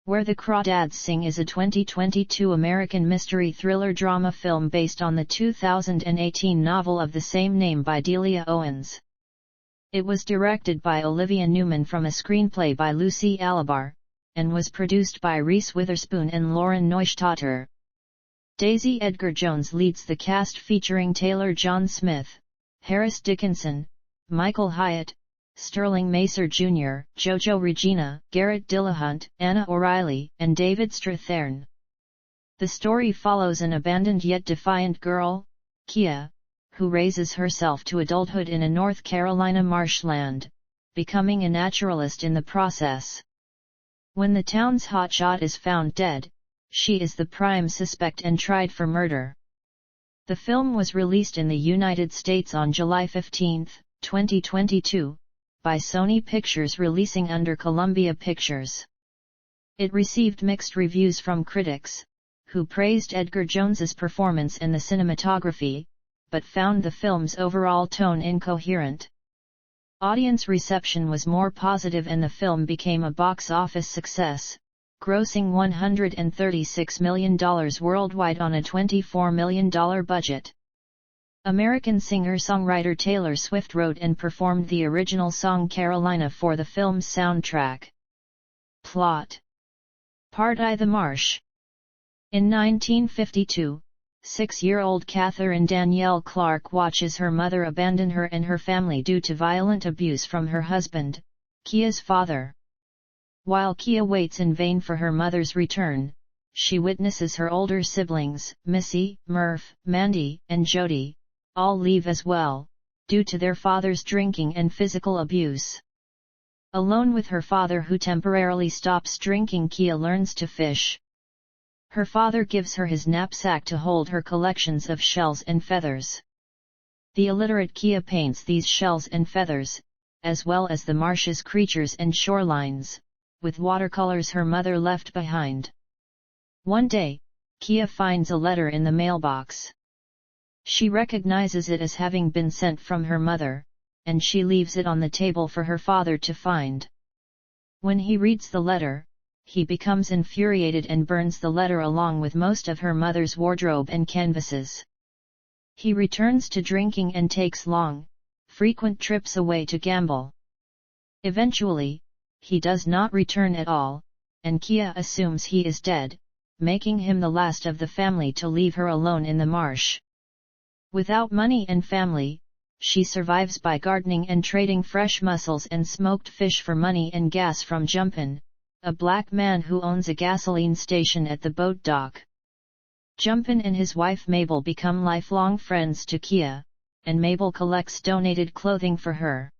Where the Crawdads Sing is a 2022 American mystery thriller drama film based on the 2018 novel of the same name by Delia Owens. It was directed by Olivia Newman from a screenplay by Lucy Alibar, and was produced by Reese Witherspoon and Lauren Neustadter. Daisy Edgar Jones leads the cast featuring Taylor John Smith, Harris Dickinson, Michael Hyatt, Sterling Macer Jr., Jojo Regina, Garrett Dillahunt, Anna O'Reilly, and David Strathairn. The story follows an abandoned yet defiant girl, Kia, who raises herself to adulthood in a North Carolina marshland, becoming a naturalist in the process. When the town's hotshot is found dead, she is the prime suspect and tried for murder. The film was released in the United States on July 15, 2022, by Sony Pictures releasing under Columbia Pictures. It received mixed reviews from critics, who praised Edgar Jones's performance and the cinematography, but found the film's overall tone incoherent. Audience reception was more positive and the film became a box office success, grossing $136 million worldwide on a $24 million budget. American singer-songwriter Taylor Swift wrote and performed the original song Carolina for the film's soundtrack. Plot. Part I. The Marsh. In 1952, 6-year-old Catherine Danielle Clark watches her mother abandon her and her family due to violent abuse from her husband, Kia's father. While Kia waits in vain for her mother's return, she witnesses her older siblings, Missy, Murph, Mandy, and Jody, all leave as well, due to their father's drinking and physical abuse. Alone with her father who temporarily stops drinking, Kia learns to fish. Her father gives her his knapsack to hold her collections of shells and feathers. The illiterate Kia paints these shells and feathers, as well as the marsh's creatures and shorelines, with watercolors her mother left behind. One day, Kia finds a letter in the mailbox. She recognizes it as having been sent from her mother, and she leaves it on the table for her father to find. When he reads the letter, he becomes infuriated and burns the letter along with most of her mother's wardrobe and canvases. He returns to drinking and takes long, frequent trips away to gamble. Eventually, he does not return at all, and Kia assumes he is dead, making him the last of the family to leave her alone in the marsh. Without money and family, she survives by gardening and trading fresh mussels and smoked fish for money and gas from Jumpin, a black man who owns a gasoline station at the boat dock. Jumpin and his wife Mabel become lifelong friends to Kia, and Mabel collects donated clothing for her.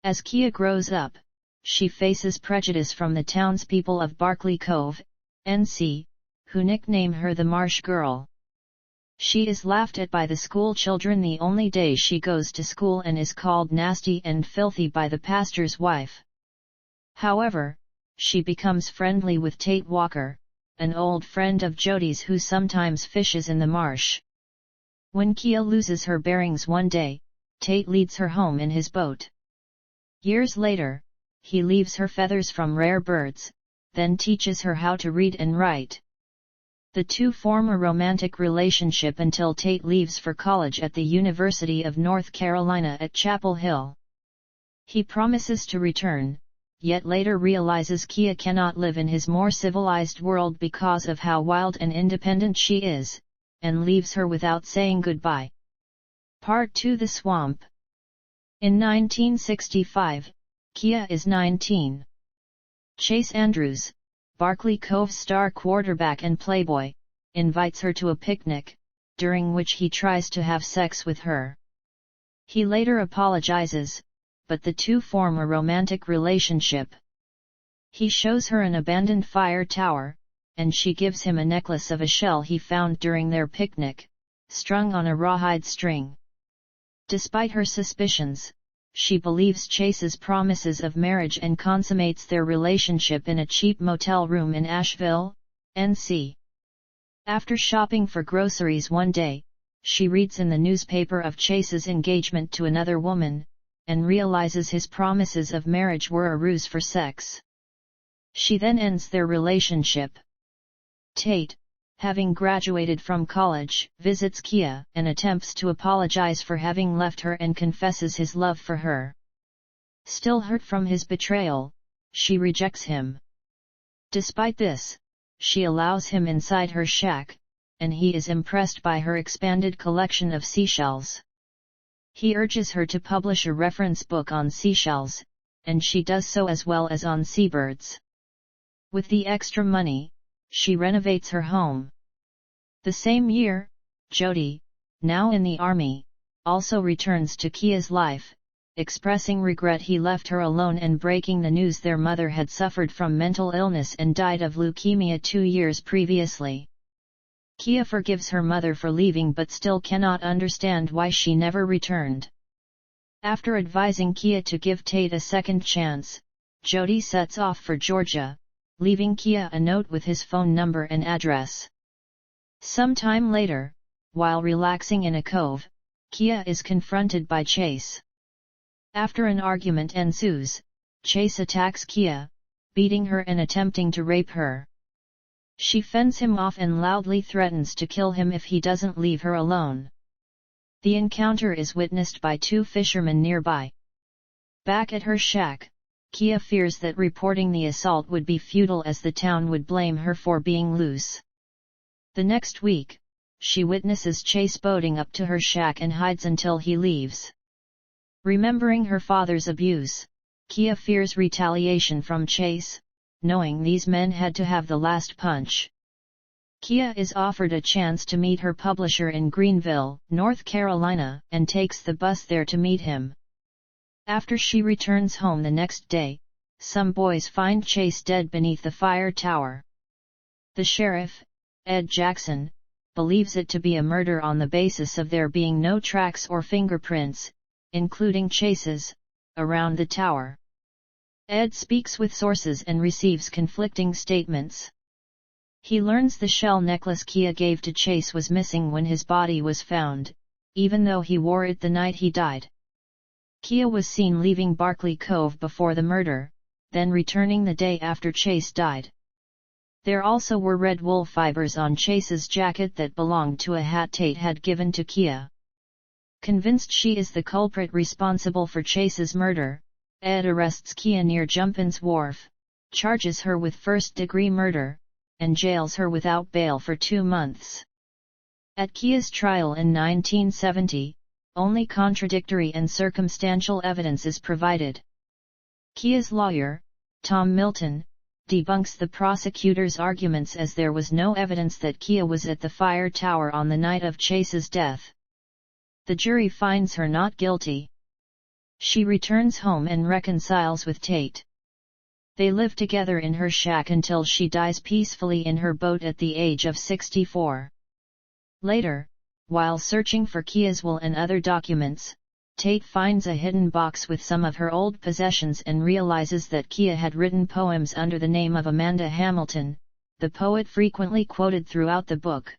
As Kia grows up, she faces prejudice from the townspeople of Barkley Cove, NC, who nickname her the Marsh Girl. She is laughed at by the school children the only day she goes to school and is called nasty and filthy by the pastor's wife. However, she becomes friendly with Tate Walker, an old friend of Jody's who sometimes fishes in the marsh. When Kia loses her bearings one day, Tate leads her home in his boat. Years later, he leaves her feathers from rare birds, then teaches her how to read and write. The two form a romantic relationship until Tate leaves for college at the University of North Carolina at Chapel Hill. He promises to return, yet later realizes Kia cannot live in his more civilized world because of how wild and independent she is, and leaves her without saying goodbye. Part 2. The Swamp. In 1965, Kia is 19. Chase Andrews, Barkley Cove star quarterback and playboy, invites her to a picnic, during which he tries to have sex with her. He later apologizes, but the two form a romantic relationship. He shows her an abandoned fire tower, and she gives him a necklace of a shell he found during their picnic, strung on a rawhide string. Despite her suspicions, she believes Chase's promises of marriage and consummates their relationship in a cheap motel room in Asheville, NC. After shopping for groceries one day, she reads in the newspaper of Chase's engagement to another woman, and realizes his promises of marriage were a ruse for sex. She then ends their relationship. Tate, having graduated from college, visits Kia and attempts to apologize for having left her and confesses his love for her. Still hurt from his betrayal, she rejects him. Despite this, she allows him inside her shack, and he is impressed by her expanded collection of seashells. He urges her to publish a reference book on seashells, and she does so as well as on seabirds. With the extra money, she renovates her home. The same year, Jody, now in the army, also returns to Kia's life, expressing regret he left her alone and breaking the news their mother had suffered from mental illness and died of leukemia 2 years previously. Kia forgives her mother for leaving but still cannot understand why she never returned. After advising Kia to give Tate a second chance, Jody sets off for Georgia, leaving Kia a note with his phone number and address. Some time later, while relaxing in a cove, Kia is confronted by Chase. After an argument ensues, Chase attacks Kia, beating her and attempting to rape her. She fends him off and loudly threatens to kill him if he doesn't leave her alone. The encounter is witnessed by 2 fishermen nearby. Back at her shack, Kia fears that reporting the assault would be futile as the town would blame her for being loose. The next week, she witnesses Chase boating up to her shack and hides until he leaves. Remembering her father's abuse, Kia fears retaliation from Chase, knowing these men had to have the last punch. Kia is offered a chance to meet her publisher in Greenville, North Carolina, and takes the bus there to meet him. After she returns home the next day, some boys find Chase dead beneath the fire tower. The sheriff, Ed Jackson, believes it to be a murder on the basis of there being no tracks or fingerprints, including Chase's, around the tower. Ed speaks with sources and receives conflicting statements. He learns the shell necklace Kia gave to Chase was missing when his body was found, even though he wore it the night he died. Kia was seen leaving Barkley Cove before the murder, then returning the day after Chase died. There also were red wool fibers on Chase's jacket that belonged to a hat Tate had given to Kia. Convinced she is the culprit responsible for Chase's murder, Ed arrests Kia near Jumpin's Wharf, charges her with first-degree murder, and jails her without bail for 2 months. At Kia's trial in 1970, only contradictory and circumstantial evidence is provided. Kia's lawyer, Tom Milton, debunks the prosecutor's arguments as there was no evidence that Kia was at the fire tower on the night of Chase's death. The jury finds her not guilty. She returns home and reconciles with Tate. They live together in her shack until she dies peacefully in her boat at the age of 64. Later, while searching for Kia's will and other documents, Tate finds a hidden box with some of her old possessions and realizes that Kia had written poems under the name of Amanda Hamilton, the poet frequently quoted throughout the book.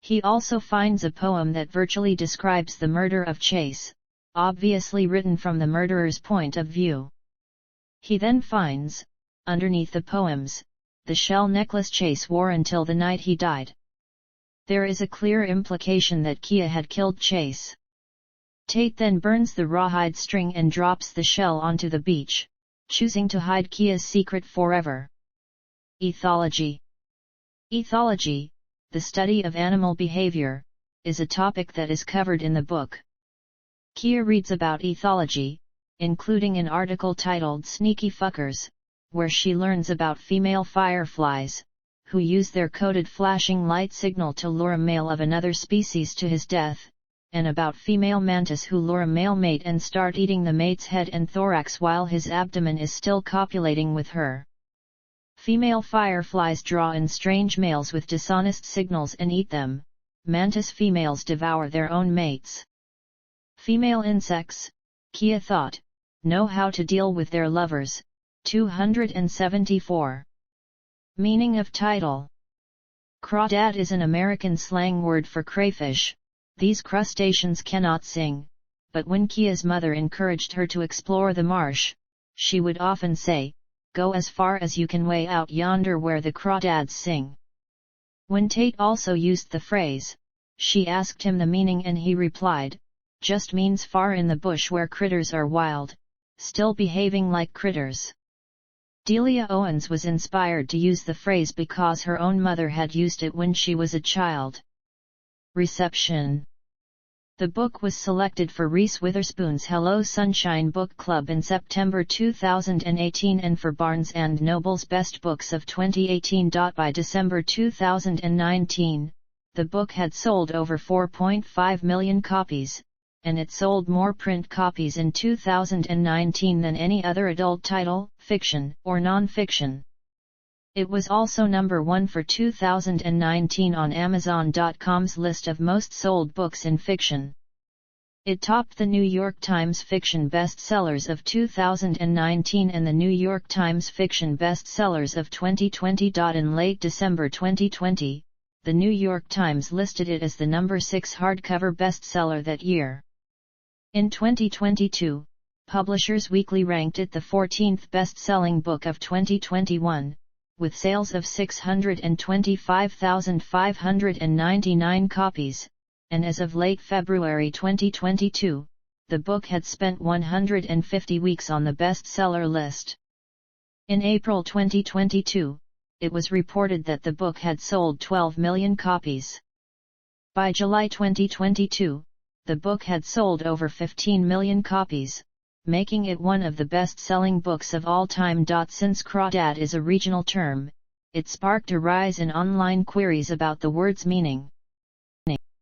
He also finds a poem that virtually describes the murder of Chase, obviously written from the murderer's point of view. He then finds, underneath the poems, the shell necklace Chase wore until the night he died. There is a clear implication that Kia had killed Chase. Tate then burns the rawhide string and drops the shell onto the beach, choosing to hide Kia's secret forever. Ethology. Ethology, the study of animal behavior, is a topic that is covered in the book. Kia reads about ethology, including an article titled Sneaky Fuckers, where she learns about female fireflies, who use their coded flashing light signal to lure a male of another species to his death, and about female mantis who lure a male mate and start eating the mate's head and thorax while his abdomen is still copulating with her. Female fireflies draw in strange males with dishonest signals and eat them. Mantis females devour their own mates. Female insects, Kia thought, know how to deal with their lovers. 274. Meaning of title. Crawdad is an American slang word for crayfish. These crustaceans cannot sing, but when Kia's mother encouraged her to explore the marsh, she would often say, "Go as far as you can way out yonder where the crawdads sing." When Tate also used the phrase, she asked him the meaning and he replied, "Just means far in the bush where critters are wild, still behaving like critters." Delia Owens was inspired to use the phrase because her own mother had used it when she was a child. Reception. The book was selected for Reese Witherspoon's Hello Sunshine Book Club in September 2018 and for Barnes & Noble's Best Books of 2018. By December 2019, the book had sold over 4.5 million copies, and it sold more print copies in 2019 than any other adult title, fiction or non-fiction. It was also number 1 for 2019 on Amazon.com's list of most sold books in fiction. It topped the New York Times Fiction Bestsellers of 2019 and the New York Times Fiction Bestsellers of 2020. In late December 2020, the New York Times listed it as the number 6 hardcover bestseller that year. In 2022, Publishers Weekly ranked it the 14th best-selling book of 2021, with sales of 625,599 copies, and as of late February 2022, the book had spent 150 weeks on the bestseller list. In April 2022, it was reported that the book had sold 12 million copies. By July 2022, the book had sold over 15 million copies, making it one of the best-selling books of all time. Since crawdad is a regional term, it sparked a rise in online queries about the word's meaning.